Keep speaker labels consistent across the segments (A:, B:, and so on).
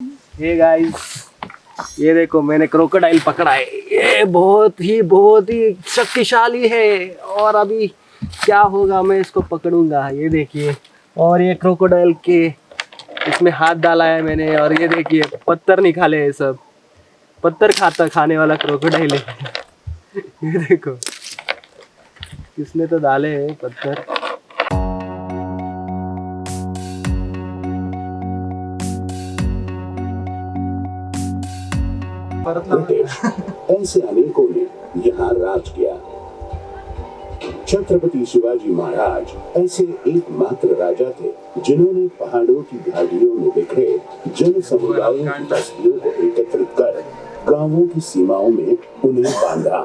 A: Hey guys, ये देखो मैंने क्रोकोडाइल पकड़ा है। ये बहुत ही शक्तिशाली है और अभी क्या होगा, मैं इसको पकड़ूंगा। ये देखिए, और ये क्रोकोडाइल के इसमें हाथ डाला है मैंने और ये देखिए पत्थर निकाले हैं, सब पत्थर खाने वाला क्रोकोडाइल है। ये देखो किसने तो डाले हैं पत्थर।
B: ऐसे अनेकों ने यहाँ राज किया। छत्रपति शिवाजी महाराज ऐसे एकमात्र राजा थे जिन्होंने पहाड़ों की घाटियों में बिखरे जन समुदायों की बस्तियों को एकत्रित कर गांवों की सीमाओं में उन्हें बांधा।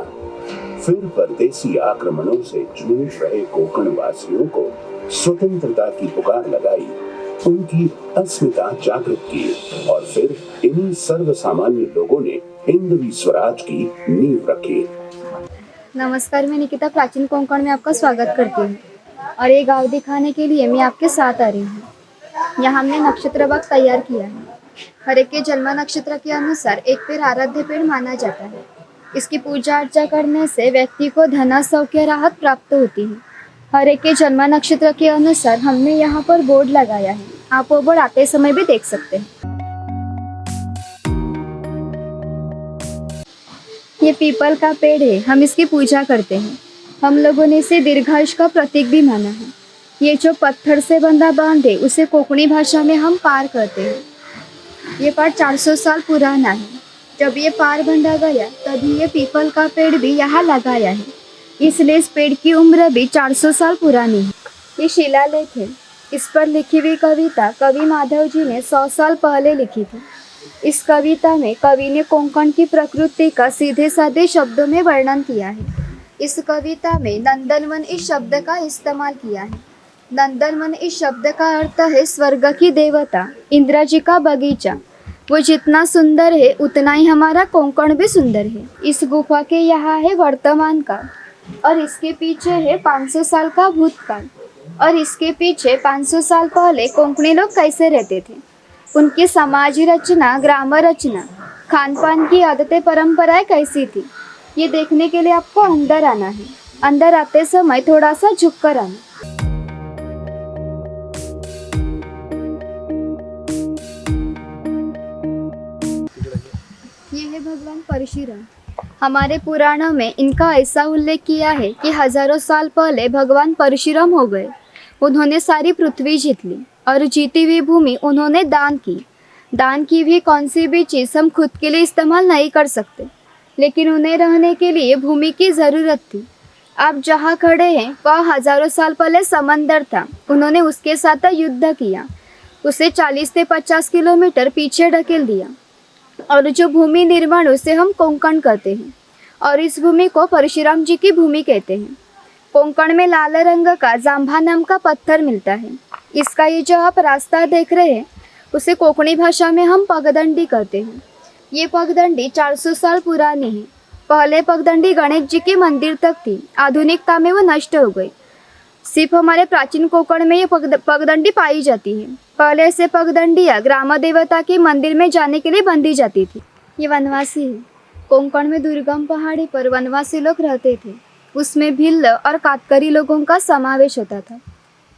B: फिर परदेसी आक्रमणों से जूझ रहे कोंकण वासियों को स्वतंत्रता की पुकार लगाई, उनकी अस्मिता जागृत की और फिर इन्हीं सर्वसामान्य लोगों ने हिंदवी स्वराज की नींव रखी।
C: नमस्कार, मैं निकिता प्राचीन कोंकण में आपका स्वागत करती हूँ और ये गांव दिखाने के लिए मैं आपके साथ आ रही हूँ। यहाँ हमने नक्षत्र बाग तैयार किया है। हर एक के जन्म नक्षत्र के अनुसार एक पेड़ आराध्य पेड़ माना जाता है। इसकी पूजा अर्चा करने से व्यक्ति को धन सौख्य राहत प्राप्त होती है। हर एक के जन्म नक्षत्र के अनुसार हमने यहाँ पर बोर्ड लगाया है। आप वो बोर्ड आते समय भी देख सकते हैं। ये पीपल का पेड़ है, हम इसकी पूजा करते हैं। हम लोगों ने इसे दीर्घायुष का प्रतीक भी माना है। ये जो पत्थर से बंधा बांध है उसे कोंकणी भाषा में हम पार कहते हैं। ये पार 400 साल पुराना है। जब ये पार बंधा गया तभी ये पीपल का पेड़ भी यहाँ लगाया है, इसलिए इस पेड़ की उम्र भी 400 साल पुरानी है। ये शिलालेख है। इस पर लिखी हुई कविता कवि माधव जी ने 100 साल पहले लिखी थी। इस कविता में कवि ने कोंकण की प्रकृति का सीधे साधे शब्दों में वर्णन किया है। इस कविता में नंदनवन इस शब्द का इस्तेमाल किया है। नंदनवन इस शब्द का अर्थ है स्वर्ग की देवता, इंद्र जी का बगीचा। वो जितना सुंदर है उतना ही हमारा कोंकण भी सुंदर है। इस गुफा के यहाँ है वर्तमान काल और इसके पीछे है 500 साल का भूतकाल। और इसके पीछे 500 साल पहले कोंकणी लोग कैसे रहते थे, उनकी समाज रचना, ग्राम रचना, खान पान की आदतें, परंपराएं कैसी थी, ये देखने के लिए आपको अंदर आना है। अंदर आते समय थोड़ा सा झुक कर आना। ये है भगवान परशुराम। हमारे पुराणों में इनका ऐसा उल्लेख किया है कि हजारों साल पहले भगवान परशुराम हो गए। उन्होंने सारी पृथ्वी जीत ली और जीती हुई भूमि उन्होंने दान की। दान की भी कौन सी भी चीज़ हम खुद के लिए इस्तेमाल नहीं कर सकते, लेकिन उन्हें रहने के लिए भूमि की ज़रूरत थी। आप जहाँ खड़े हैं वह हजारों साल पहले समंदर था। उन्होंने उसके साथ युद्ध किया, उसे 40 से 50 किलोमीटर पीछे ढकेल दिया और जो भूमि निर्माण उसे हम कोंकण कहते हैं और इस भूमि को परशुराम जी की भूमि कहते हैं। कोंकण में लाल रंग का जांभा नाम का पत्थर मिलता है। इसका ये जो आप रास्ता देख रहे हैं उसे कोंकणी भाषा में हम पगदंडी कहते हैं। ये पगदंडी 400 साल पुरानी है। पहले पगदंडी गणेश जी के मंदिर तक थी, आधुनिकता में वो नष्ट हो गई। सिर्फ हमारे प्राचीन कोंकण में ये पगदंडी पाई जाती है। पहले से पगदंडियाँ ग्राम देवता के मंदिर में जाने के लिए बांधी जाती थी। ये वनवासी है। कोंकण में दुर्गम पहाड़ी पर वनवासी लोग रहते थे। उसमें भिल्ल और कातकरी लोगों का समावेश होता था।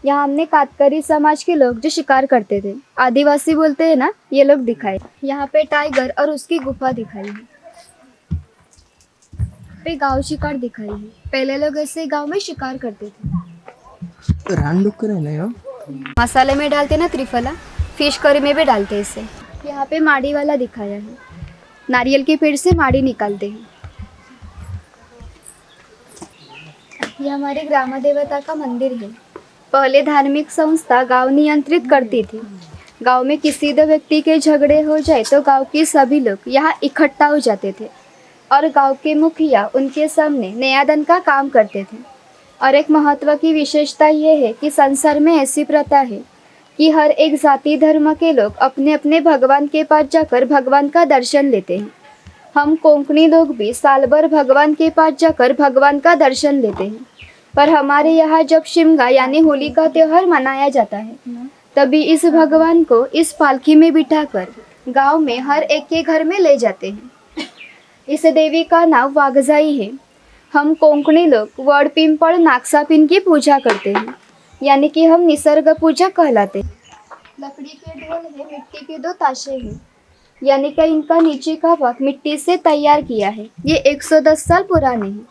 C: यहाँ हमने कातकरी समाज के लोग जो शिकार करते थे, आदिवासी बोलते हैं ना, ये लोग दिखाए। यहाँ पे टाइगर और उसकी गुफा दिखाई है। पे गांव शिकार दिखाई है। पहले लोग ऐसे गांव में शिकार करते थे। मसाले में डालते ना त्रिफला, फिश करी में भी डालते इसे। यहाँ पे माड़ी वाला दिखाया है। नारियल के पेड़ से माड़ी निकालते हैं। ये हमारे ग्राम देवता का मंदिर है। पहले धार्मिक संस्था गांव नियंत्रित करती थी। गांव में किसी दो व्यक्ति के झगड़े हो जाए तो गांव के सभी लोग यहाँ इकट्ठा हो जाते थे और गांव के मुखिया उनके सामने न्यायदान का काम करते थे। और एक महत्व की विशेषता ये है कि संसार में ऐसी प्रथा है कि हर एक जाति धर्म के लोग अपने अपने भगवान के पास जाकर भगवान का दर्शन लेते हैं। हम कोंकणी लोग भी साल भर भगवान के पास जाकर भगवान का दर्शन लेते हैं। पर हमारे यहाँ जब शिमगा यानी होली का त्यौहार मनाया जाता है तभी इस भगवान को इस पालकी में बिठाकर गांव में हर एक के घर में ले जाते हैं। इस देवी का नाम वागजाई है। हम कोंकणी लोग वड पिंपल नागसापिन की पूजा करते हैं, यानी कि हम निसर्ग पूजा कहलाते हैं। लकड़ी के ढोल है, मिट्टी के 2 ताशे हैं, यानी कि इनका नीचे का भाग मिट्टी से तैयार किया है। ये 110 साल पुराने हैं।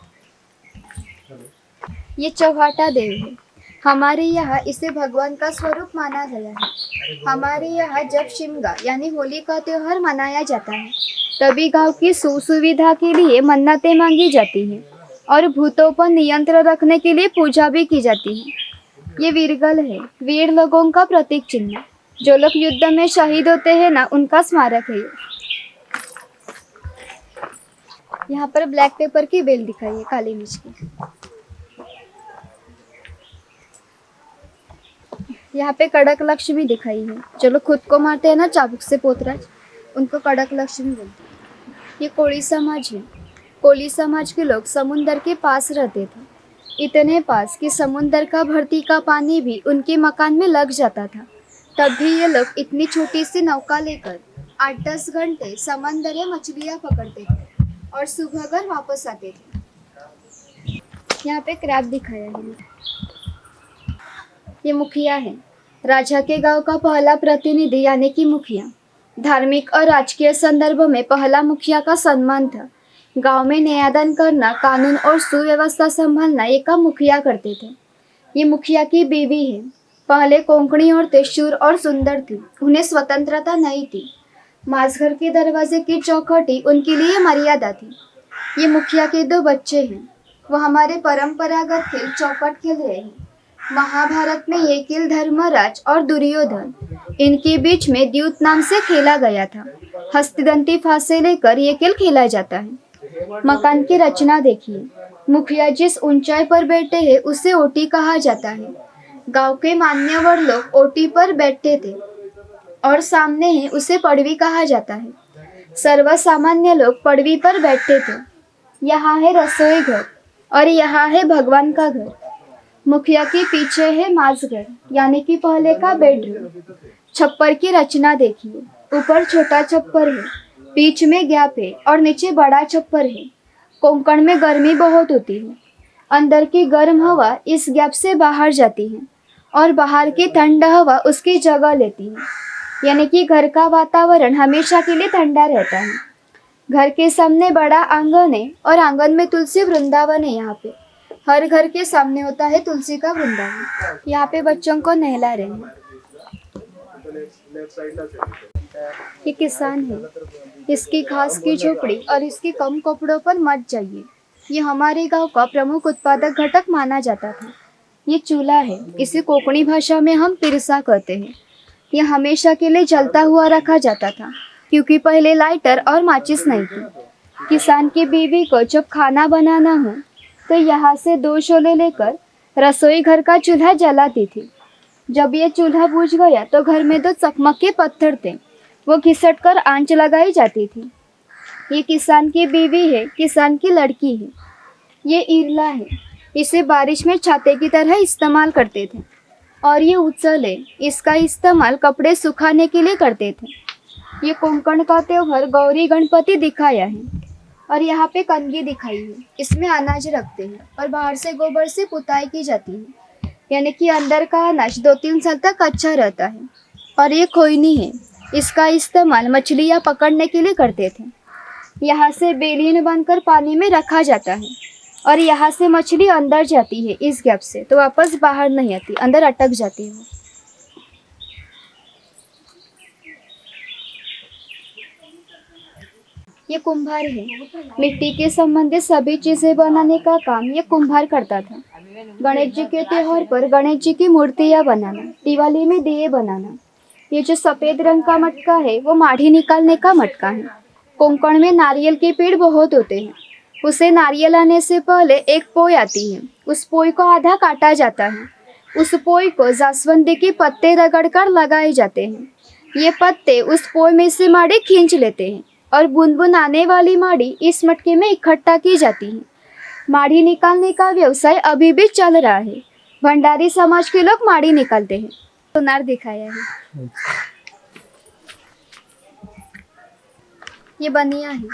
C: ये चौहाटा देव है। हमारे यहाँ इसे भगवान का स्वरूप माना गया है। हमारे यहाँ जब शिमगा यानी होली का त्योहार मनाया जाता है, तभी गांव की सुविधा के लिए मन्नतें मांगी जाती हैं और भूतों पर नियंत्रण रखने के लिए पूजा भी की जाती है। ये वीरगल है, वीर लोगों का प्रतीक चिन्ह। जो लोग युद्ध में शहीद होते हैं ना, उनका स्मारक है। यहाँ पर ब्लैक पेपर की बेल दिखाई है, काली मिर्च की। यहाँ पे कड़क लक्ष्मी दिखाई है। जो लोग खुद को मारते हैं ना चाबुक से पोतराज, उनको कड़क लक्ष्मी बोलते हैं। ये कोली समाज है। कोली समाज के लोग समुंदर के पास रहते थे, इतने पास कि समुंदर का भर्ती का पानी भी उनके मकान में लग जाता था। तब भी ये लोग इतनी छोटी सी नौका लेकर 8-10 घंटे समंदर में मछलियाँ पकड़ते थे और सुबह घर वापस आते थे। यहाँ पे क्रैब दिखाया है। ये मुखिया है। राजा के गांव का पहला प्रतिनिधि यानी कि मुखिया। धार्मिक और राजकीय संदर्भ में पहला मुखिया का सम्मान था। गांव में न्यायदान करना, कानून और सुव्यवस्था संभालना ये काम मुखिया करते थे। ये मुखिया की बीवी है। पहले कोंकणी औरतें शूर और सुंदर थी, उन्हें स्वतंत्रता नहीं थी। माझघर के दरवाजे की चौखटी उनके लिए मर्यादा थी। ये मुखिया के 2 बच्चे हैं। वो हमारे परंपरागत खेल चौपट खेल रहे हैं। महाभारत में ये खेल धर्मराज और दुर्योधन, इनके बीच में द्यूत नाम से खेला गया था। हस्तिदंती फांसे लेकर ये खेल खेला जाता है। मकान की रचना देखिए। मुखिया जिस ऊंचाई पर बैठे हैं उसे ओटी कहा जाता है। गांव के मान्यवर लोग ओटी पर बैठते थे और सामने है उसे पड़वी कहा जाता है। सर्वसामान्य लोग पड़वी पर बैठते थे। यहाँ है रसोई घर और यहाँ है भगवान का घर। मुखिया के पीछे है माझघर, यानी कि पहले का बेडरूम। छप्पर की रचना देखिए। ऊपर छोटा छप्पर है, बीच में गैप है और नीचे बड़ा छप्पर है। कोंकण में गर्मी बहुत होती है। अंदर की गर्म हवा इस गैप से बाहर जाती है और बाहर की ठंड हवा उसकी जगह लेती है, यानी कि घर का वातावरण हमेशा के लिए ठंडा रहता है। घर के सामने बड़ा आंगन है और आंगन में तुलसी वृंदावन है। यहाँ पे हर घर के सामने होता है तुलसी का वृंदावन। यहाँ पे बच्चों को नहला रहे हैं। ये किसान है। इसकी घास की झोपड़ी और इसके कम कपड़ों पर मत जाइए। ये हमारे गांव का प्रमुख उत्पादक घटक माना जाता था। ये चूल्हा है। इसे कोंकणी भाषा में हम पिरसा कहते हैं। ये हमेशा के लिए जलता हुआ रखा जाता था, क्योंकि पहले लाइटर और माचिस नहीं थी। किसान की बीवी को जब खाना बनाना हो तो यहाँ से 2 शोले लेकर रसोई घर का चूल्हा जलाती थी। जब ये चूल्हा बुझ गया तो घर में 2 चकमक के पत्थर थे, वो घिसट कर आंच लगाई जाती थी। ये किसान की बीवी है, किसान की लड़की है। ये ईरला है। इसे बारिश में छाते की तरह इस्तेमाल करते थे। और ये उचल है। इसका इस्तेमाल कपड़े सुखाने के लिए करते थे। ये कोंकण का त्योहार गौरी गणपति दिखाया है। और यहाँ पे कंगी दिखाई है। इसमें अनाज रखते हैं और बाहर से गोबर से पुताई की जाती है, यानी कि अंदर का अनाज 2-3 साल तक अच्छा रहता है। और ये खोइनी है। इसका इस्तेमाल मछलियाँ पकड़ने के लिए करते थे। यहाँ से बेलीन बांधकर पानी में रखा जाता है और यहाँ से मछली अंदर जाती है इस गैप से, तो वापस बाहर नहीं आती, अंदर अटक जाती है। ये कुम्हार है। मिट्टी के संबंधित सभी चीजें बनाने का काम ये कुम्हार करता था। गणेश जी के त्योहार पर गणेश जी की मूर्तियाँ बनाना, दिवाली में दिए बनाना। ये जो सफेद रंग का मटका है वो माढ़ी निकालने का मटका है। कोंकण में नारियल के पेड़ बहुत होते हैं। उसे नारियल आने से पहले एक पोई आती है। उस पोई को आधा काटा जाता है। उस पोई को जास्वंदी के पत्ते रगड़कर लगाए जाते हैं। ये पत्ते उस पोई में से माड़ी खींच लेते हैं और बूंद बूंद आने वाली माड़ी इस मटके में इकट्ठा की जाती है। माड़ी निकालने का व्यवसाय अभी भी चल रहा है। भंडारी समाज के लोग माड़ी निकालते हैं। सोनार दिखाया है। ये बनिया है।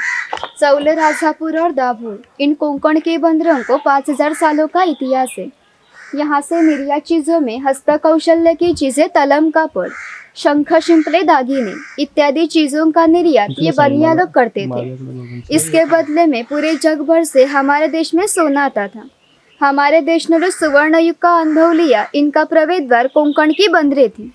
C: चौले, राजापुर और दाभोल, इन कोंकण के बंदरों को 5000 सालों का इतिहास है। यहाँ से निर्यात चीज़ों में हस्तकौशल्य की चीज़ें, तलम कापड़, शंख, शिंपले, दागिने इत्यादि चीज़ों का निर्यात ये बनिया लोग करते थे। इसके बदले में पूरे जग भर से हमारे देश में सोना आता था। हमारे देश ने जो सुवर्ण युग का अनुभव लिया, इनका प्रवेश द्वार कोंकण की बंदरें थी।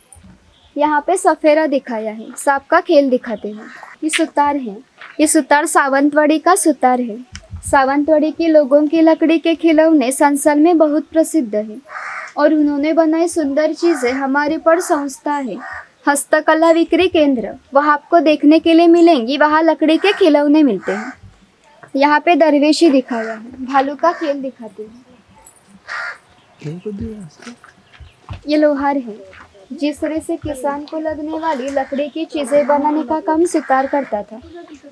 C: यहाँ पे सफेरा दिखाया है, सांप का खेल दिखाते हैं। ये सुतार है। ये सुतार सावंतवाड़ी का सुतार है। सावंतवाड़ी के लोगों की लकड़ी के खिलौने संसार में बहुत प्रसिद्ध है और उन्होंने बनाई सुंदर चीज़ें हमारी पर संस्था है, हस्तकला विक्री केंद्र। वहाँ आपको देखने के लिए मिलेंगी, वहाँ लकड़ी के खिलौने मिलते हैं। यहाँ पे दरवेशी दिखाया है, भालू का खेल दिखाते हैं। ये लोहार है। जिस तरह से किसान को लगने वाली लकड़ी की चीज़ें बनाने का काम सुतार करता था,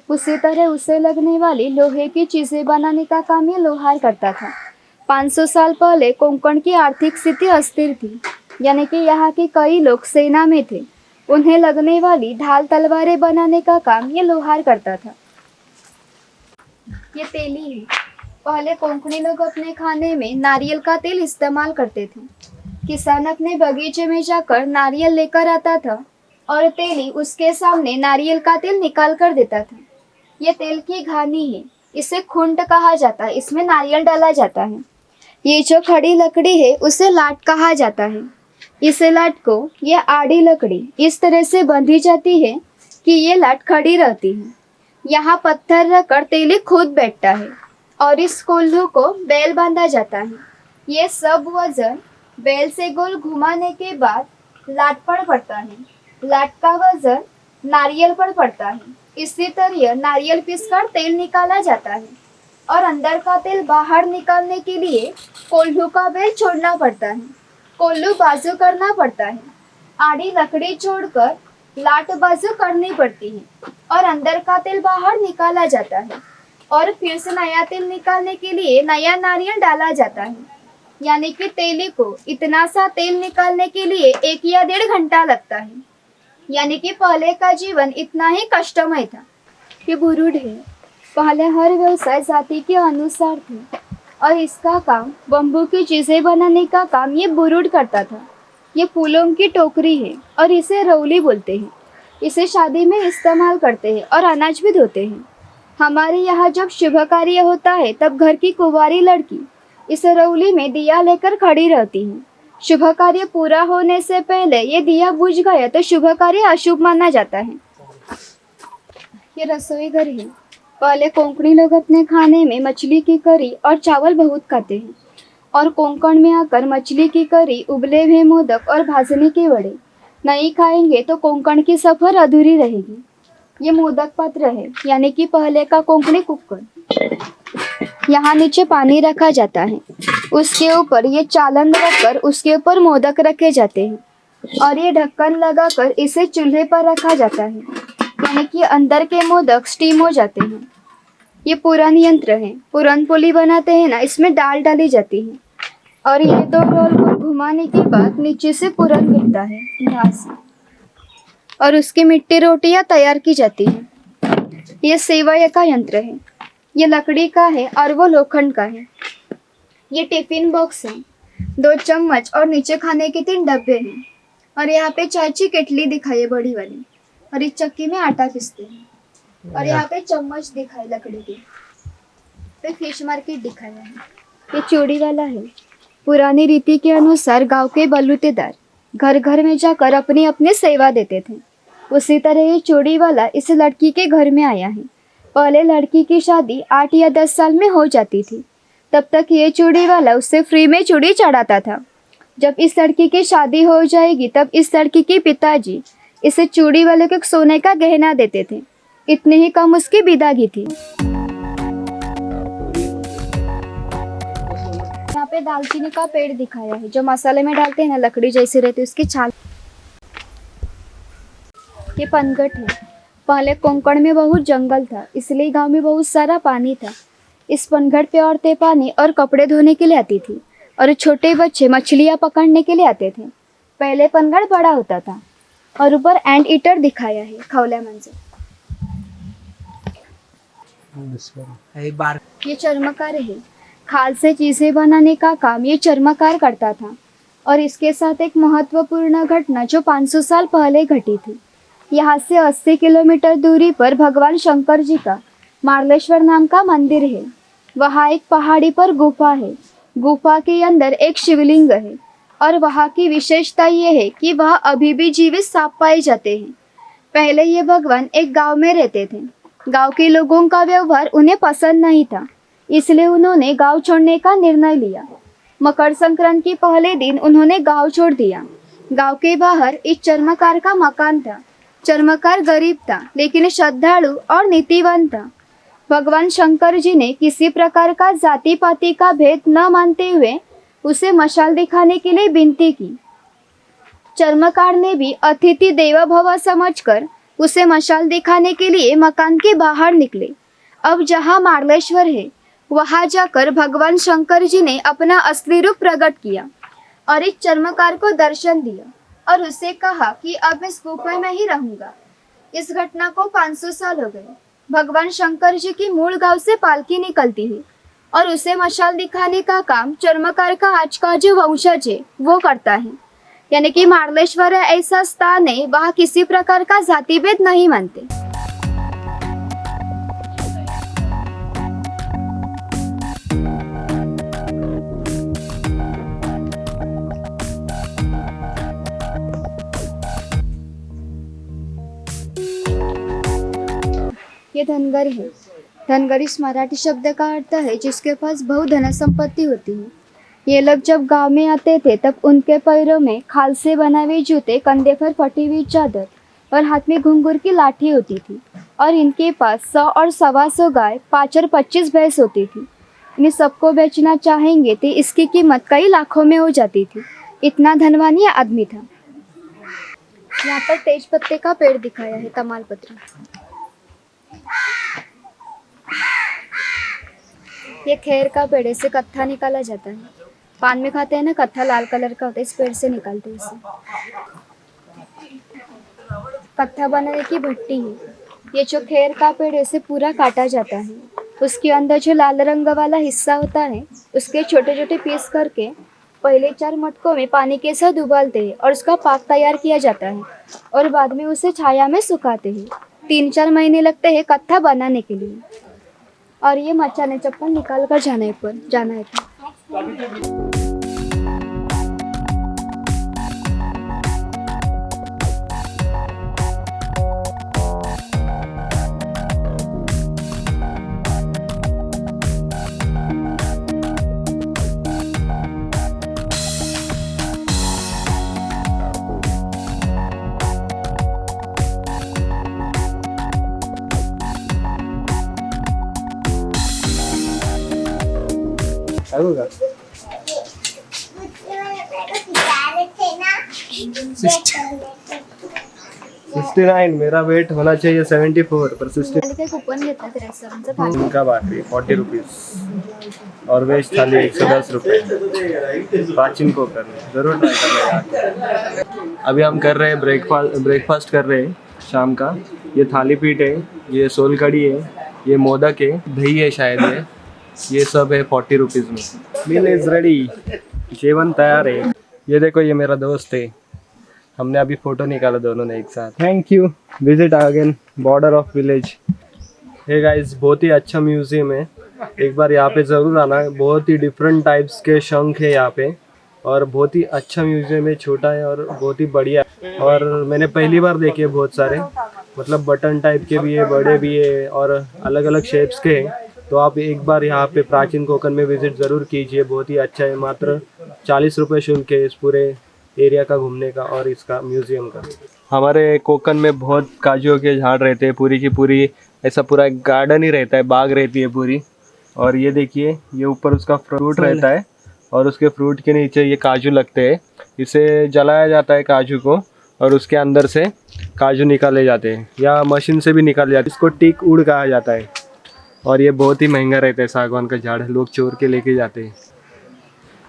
C: उसी तरह उसे लगने वाली लोहे की चीज़ें बनाने का काम ये लोहार करता था। 500 साल पहले कोंकण की आर्थिक स्थिति अस्थिर थी, यानी कि यहाँ के कई लोग सेना में थे। उन्हें लगने वाली ढाल तलवारें बनाने का काम ये लोहार करता था। ये तेली है। पहले कोंकणी लोग अपने खाने में नारियल का तेल इस्तेमाल करते थे। किसान अपने बगीचे में जाकर नारियल लेकर आता था और तेली उसके सामने नारियल का तेल निकाल कर देता था। ये तेल की घानी है, इसे खुंड कहा जाता है, इसमें नारियल डाला जाता है। ये जो खड़ी लकड़ी है उसे लाट कहा जाता है। इस लाट को ये आड़ी लकड़ी इस तरह से बंधी जाती है कि ये लाट खड़ी रहती है। यहाँ पत्थर रखकर तेली खुद बैठता है और इस कोल्हू को बैल बांधा जाता है। ये सब वजन बैल से गोल घुमाने के बाद लाट पर पड़ता है। लाट का वजन नारियल पर पड़ता है। इसी तरह नारियल पीसकर तेल निकाला जाता है और अंदर का तेल बाहर निकालने के लिए कोल्हू का बैल छोड़ना पड़ता है। कोल्हू बाजू करना पड़ता है। आड़ी लकड़ी छोड़कर लाट बाजू करनी पड़ती है और अंदर का तेल बाहर निकाला जाता है और फिर से नया तेल निकालने के लिए नया नारियल डाला जाता है। यानी कि तेली को इतना सा तेल निकालने के लिए 1 या 1.5 घंटा लगता है। यानी कि पहले का जीवन इतना ही कष्टमय था। ये बुरुड है। पहले हर व्यवसाय जाति के अनुसार थे और इसका काम बम्बू की चीज़ें बनाने का काम ये बुरुड करता था। ये फूलों की टोकरी है और इसे रौली बोलते हैं। इसे शादी में इस्तेमाल करते हैं और अनाज भी धोते हैं। हमारे यहाँ जब शुभ कार्य होता है तब घर की कुंवारी लड़की इस रौली में दिया लेकर खड़ी रहती है। शुभ कार्य पूरा होने से पहले ये दिया बुझ गया तो शुभ कार्य अशुभ माना जाता है। ये रसोई घर है। पहले कोंकणी लोग अपने खाने में मछली की करी और चावल बहुत खाते हैं और कोंकण में आकर मछली की करी, उबले हुए मोदक और भाजने के वड़े नहीं खाएंगे तो कोंकण की सफर अधूरी रहेगी। ये मोदक पात्र है, यानी कि पहले का कोंकणी कुक्कड़। यहाँ नीचे पानी रखा जाता है, उसके ऊपर ये चालन रखकर उसके ऊपर मोदक रखे जाते हैं और ये ढक्कन लगाकर इसे चूल्हे पर रखा जाता है, यानी कि अंदर के मोदक स्टीम हो जाते हैं। ये पूरन यंत्र है। पूरन पोली बनाते हैं ना, इसमें दाल डाली जाती है और ये 2 रोल को घुमाने के बाद नीचे से पूरन गिरता है यहाँ से और उसकी मिट्टी रोटियाँ तैयार की जाती हैं। ये सेवय का यंत्र है। ये लकड़ी का है और वो लोखंड का है। ये टिफिन बॉक्स है। 2 चम्मच और नीचे खाने के 3 डब्बे हैं और यहाँ पे चाय की केटली दिखाई है बड़ी वाली और इस चक्की में आटा पीसते हैं और यहाँ पे चम्मच दिखाई लकड़ी की। पे फिश मार्केट दिखाया है। ये चूड़ी वाला है। पुरानी रीति के अनुसार गांव के बलूतेदार घर घर में जाकर अपनी अपनी सेवा देते थे। उसी तरह ये चूड़ी वाला इस लड़की के घर में आया है। पहले लड़की की शादी 8 या 10 साल में हो जाती थी, तब तक ये चूड़ी वाला उससे फ्री में चूड़ी चढ़ाता था। जब इस लड़की की शादी हो जाएगी तब इस लड़की के पिताजी इसे चूड़ी वाले को सोने का गहना देते थे। इतने ही कम उसकी विदागी थी। यहाँ पे दालचीनी का पेड़ दिखाया है, जो मसाले में डालते हैं ना, लकड़ी जैसी रहती है उसकी छाल। ये पनघट है। पहले कोंकण में बहुत जंगल था, इसलिए गांव में बहुत सारा पानी था। इस पनघट पे औरतें पानी और कपड़े धोने के लिए आती थी और छोटे बच्चे मछलियाँ पकड़ने के लिए आते थे। पहले पनघट बड़ा होता था और ऊपर एंड ईटर दिखाया है, खवल्या मंजर। ये चर्मकार है। खाल से चीजें बनाने का काम ये चर्मकार करता था। और इसके साथ एक महत्वपूर्ण घटना जो 500 साल पहले घटी थी। यहाँ से 80 किलोमीटर दूरी पर भगवान शंकर जी का मार्लेश्वर नाम का मंदिर है। वहाँ एक पहाड़ी पर गुफा है। गुफा के अंदर एक शिवलिंग है और वहाँ की विशेषता ये है कि वहाँ अभी भी जीवित सांप पाए जाते हैं। पहले ये भगवान एक गांव में रहते थे। गांव के लोगों का व्यवहार उन्हें पसंद नहीं था, इसलिए उन्होंने गांव छोड़ने का निर्णय लिया। मकर संक्रांति के पहले दिन उन्होंने गांव छोड़ दिया। गांव के बाहर इस चर्मकार का मकान था। चर्मकार गरीब था लेकिन श्रद्धालु और नीतिवान था। भगवान शंकर जी ने किसी प्रकार का जाति पाति का भेद न मानते हुए उसे मशाल दिखाने के लिए विनती की। चर्मकार ने भी अतिथि देवो भव समझकर उसे मशाल दिखाने के लिए मकान के बाहर निकले। अब जहाँ मार्लेश्वर है वहाँ जाकर भगवान शंकर जी ने अपना असली रूप प्रकट किया और इस चर्मकार को दर्शन दिया और उसे कहा कि अब मैं इस गुफा में ही रहूंगा। इस घटना को 500 साल हो गए। भगवान शंकर जी की मूल गांव से पालकी निकलती है और उसे मशाल दिखाने का काम चर्मकार का आज का जो वंशज है वो करता है। यानी कि मार्लेश्वर ऐसा स्थान है वहाँ किसी प्रकार का जाति भेद नहीं मानते। ये धनगर है। धनगर इस मराठी शब्द का अर्थ है जिसके पास बहुत धन संपत्ति होती है। ये लोग जब गांव में आते थे तब उनके पैरों में खाल से बना हुए जूते, कंधे पर फटी हुई चादर और हाथ में घुंघरू की लाठी होती थी। और इनके पास 100 और 125 गाय, 5 और 25 भैंस होती थी। इन्हें सबको बेचना चाहेंगे तो इसकी कीमत कई लाखों में हो जाती थी। इतना धनवान ये आदमी था। यहाँ पर तेज पत्ते का पेड़ दिखाया है, तमालपत्र। ये खेर का पेड़ से कत्था निकाला जाता है। पान में खाते हैं ना, कत्था लाल कलर का होता है, इस पेड़ से निकालते हैं इसे। कत्था बनाने की भट्टी है। ये जो खेर का पेड़ है इसे पूरा काटा जाता है। उसके अंदर जो लाल रंग वाला हिस्सा होता है उसके छोटे छोटे पीस करके पहले 4 मटकों में पानी के साथ उबालते हैं और उसका पाक तैयार किया जाता है और बाद में उसे छाया में सुखाते हैं। 3-4 महीने लगते हैं कत्था बनाने के लिए। और ये मचाने चप्पल निकाल कर जाना है।
A: होगा 69। मेरा वेट होना चाहिए 74 पर 60
C: कूपन घेतला त्या रेस्टॉरंटचं थाली।
A: उनका बाकी 40 रुपीज़ और वेज थाली 110 रुपये। प्राचीन को करना जरूर ट्राई करना यार। अभी हम कर रहे हैं ब्रेकफास्ट कर रहे हैं शाम का। ये थाली पीठ है, ये सोल कड़ी है, ये मोदक है, दही है शायद ये सब है 40 रुपीज़ में। मील इज़ रेडी, जेवन तैयार है। ये देखो ये मेरा दोस्त है, हमने अभी फ़ोटो निकाला दोनों ने एक साथ। Thank you. Visit again border of village. Hey guys, बहुत ही अच्छा म्यूज़ियम है, एक बार यहाँ पे ज़रूर आना। बहुत ही डिफरेंट टाइप्स के शंख है यहाँ पे और बहुत ही अच्छा म्यूज़ियम है, छोटा है और बहुत ही बढ़िया। और मैंने पहली बार देखे बहुत सारे, मतलब बटन टाइप के भी है, बड़े भी है और अलग अलग शेप्स के हैं। तो आप एक बार यहाँ पे प्राचीन कोकण में विज़िट ज़रूर कीजिए, बहुत ही अच्छा है। मात्र 40 रुपये शुल्क है इस पूरे एरिया का घूमने का और इसका म्यूज़ियम का। हमारे कोकण में बहुत काजू के झाड़ रहते हैं, पूरी की पूरी ऐसा पूरा गार्डन ही रहता है, बाग रहती है पूरी। और ये देखिए ये ऊपर उसका फ्रूट रहता है और उसके फ्रूट के नीचे ये काजू लगते हैं। इसे जलाया जाता है काजू को और उसके अंदर से काजू निकाले जाते हैं या मशीन से भी निकाले जाते हैं। इसको टीक उड़ कहा जाता है और ये बहुत ही महंगा रहता है। सागवान का झाड़ लोग चोर के लेके जाते हैं।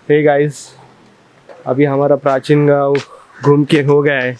A: हे गाइस, अभी हमारा प्राचीन गांव घूम के हो गया है।